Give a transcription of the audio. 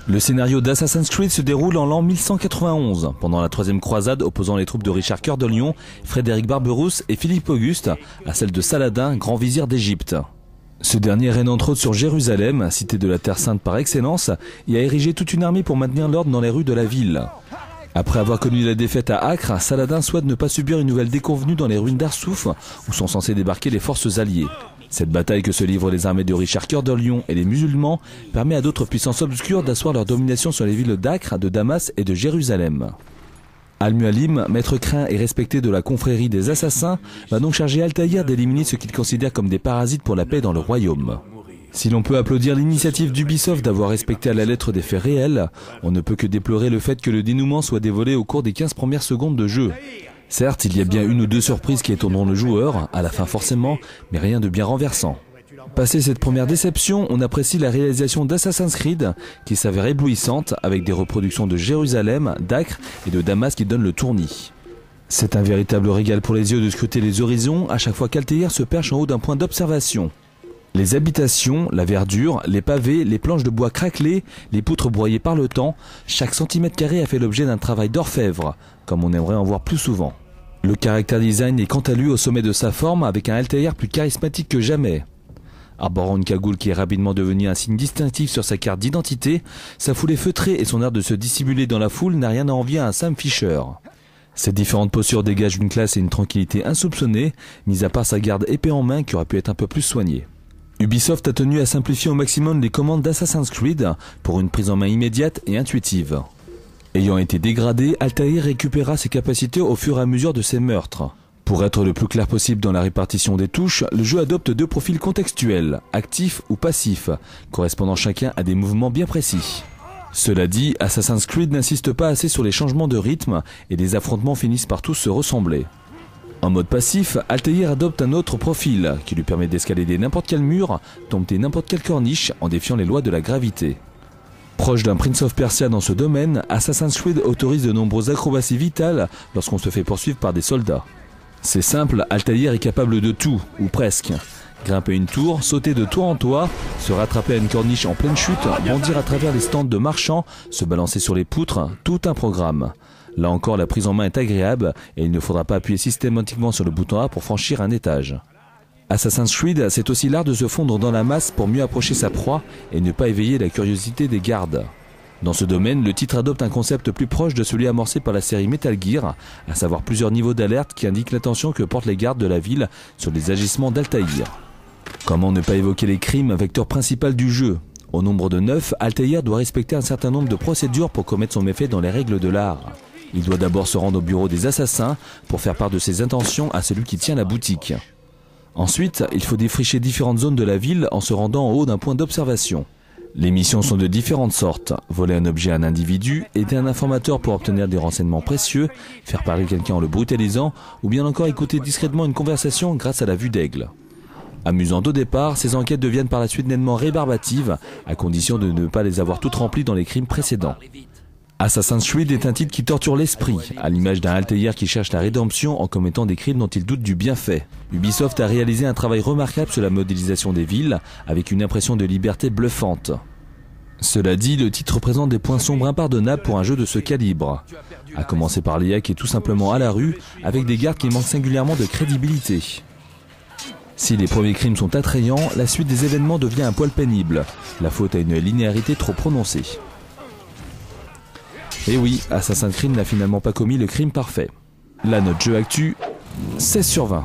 Le scénario d'Assassin's Creed se déroule en l'an 1191, pendant la troisième croisade opposant les troupes de Richard Cœur de Lion, Frédéric Barberousse et Philippe Auguste à celle de Saladin, grand vizir d'Égypte. Ce dernier règne entre autres sur Jérusalem, cité de la Terre Sainte par excellence, et a érigé toute une armée pour maintenir l'ordre dans les rues de la ville. Après avoir connu la défaite à Acre, Saladin souhaite ne pas subir une nouvelle déconvenue dans les ruines d'Arsouf, où sont censées débarquer les forces alliées. Cette bataille que se livrent les armées de Richard Cœur de Lion et les musulmans permet à d'autres puissances obscures d'asseoir leur domination sur les villes d'Acre, de Damas et de Jérusalem. Al-Mualim, maître craint et respecté de la confrérie des assassins, va donc charger Altaïr d'éliminer ce qu'il considère comme des parasites pour la paix dans le royaume. Si l'on peut applaudir l'initiative d'Ubisoft d'avoir respecté à la lettre des faits réels, on ne peut que déplorer le fait que le dénouement soit dévoilé au cours des 15 premières secondes de jeu. Certes, il y a bien une ou deux surprises qui étonneront le joueur, à la fin forcément, mais rien de bien renversant. Passé cette première déception, on apprécie la réalisation d'Assassin's Creed, qui s'avère éblouissante, avec des reproductions de Jérusalem, d'Acre et de Damas qui donnent le tournis. C'est un véritable régal pour les yeux de scruter les horizons à chaque fois qu'Altaïr se perche en haut d'un point d'observation. Les habitations, la verdure, les pavés, les planches de bois craquelées, les poutres broyées par le temps, chaque centimètre carré a fait l'objet d'un travail d'orfèvre, comme on aimerait en voir plus souvent. Le character design est quant à lui au sommet de sa forme, avec un Altaïr plus charismatique que jamais. Arborant une cagoule qui est rapidement devenue un signe distinctif sur sa carte d'identité, sa foulée feutrée et son art de se dissimuler dans la foule n'a rien à envier à un Sam Fisher. Ces différentes postures dégagent une classe et une tranquillité insoupçonnées, mis à part sa garde épée en main qui aurait pu être un peu plus soignée. Ubisoft a tenu à simplifier au maximum les commandes d'Assassin's Creed pour une prise en main immédiate et intuitive. Ayant été dégradé, Altaïr récupéra ses capacités au fur et à mesure de ses meurtres. Pour être le plus clair possible dans la répartition des touches, le jeu adopte deux profils contextuels, actifs ou passifs, correspondant chacun à des mouvements bien précis. Cela dit, Assassin's Creed n'insiste pas assez sur les changements de rythme et les affrontements finissent par tous se ressembler. En mode passif, Altaïr adopte un autre profil qui lui permet d'escalader n'importe quel mur, dompter n'importe quelle corniche en défiant les lois de la gravité. Proche d'un Prince of Persia dans ce domaine, Assassin's Creed autorise de nombreuses acrobaties vitales lorsqu'on se fait poursuivre par des soldats. C'est simple, Altaïr est capable de tout, ou presque. Grimper une tour, sauter de toit en toit, se rattraper à une corniche en pleine chute, bondir à travers les stands de marchands, se balancer sur les poutres, tout un programme. Là encore, la prise en main est agréable et il ne faudra pas appuyer systématiquement sur le bouton A pour franchir un étage. Assassin's Creed, c'est aussi l'art de se fondre dans la masse pour mieux approcher sa proie et ne pas éveiller la curiosité des gardes. Dans ce domaine, le titre adopte un concept plus proche de celui amorcé par la série Metal Gear, à savoir plusieurs niveaux d'alerte qui indiquent l'attention que portent les gardes de la ville sur les agissements d'Altaïr. Comment ne pas évoquer les crimes, vecteur principal du jeu? Au nombre de 9, Altaïr doit respecter un certain nombre de procédures pour commettre son méfait dans les règles de l'art. Il doit d'abord se rendre au bureau des assassins pour faire part de ses intentions à celui qui tient la boutique. Ensuite, il faut défricher différentes zones de la ville en se rendant en haut d'un point d'observation. Les missions sont de différentes sortes, voler un objet à un individu, aider un informateur pour obtenir des renseignements précieux, faire parler quelqu'un en le brutalisant, ou bien encore écouter discrètement une conversation grâce à la vue d'aigle. Amusantes au départ, ces enquêtes deviennent par la suite nettement rébarbatives, à condition de ne pas les avoir toutes remplies dans les crimes précédents. Assassin's Creed est un titre qui torture l'esprit, à l'image d'un Altaïr qui cherche la rédemption en commettant des crimes dont il doute du bienfait. Ubisoft a réalisé un travail remarquable sur la modélisation des villes, avec une impression de liberté bluffante. Cela dit, le titre présente des points sombres impardonnables pour un jeu de ce calibre. À commencer par l'IA qui est tout simplement à la rue, avec des gardes qui manquent singulièrement de crédibilité. Si les premiers crimes sont attrayants, la suite des événements devient un poil pénible, la faute à une linéarité trop prononcée. Et oui, Assassin's Creed n'a finalement pas commis le crime parfait. La note jeu actu, 16/20.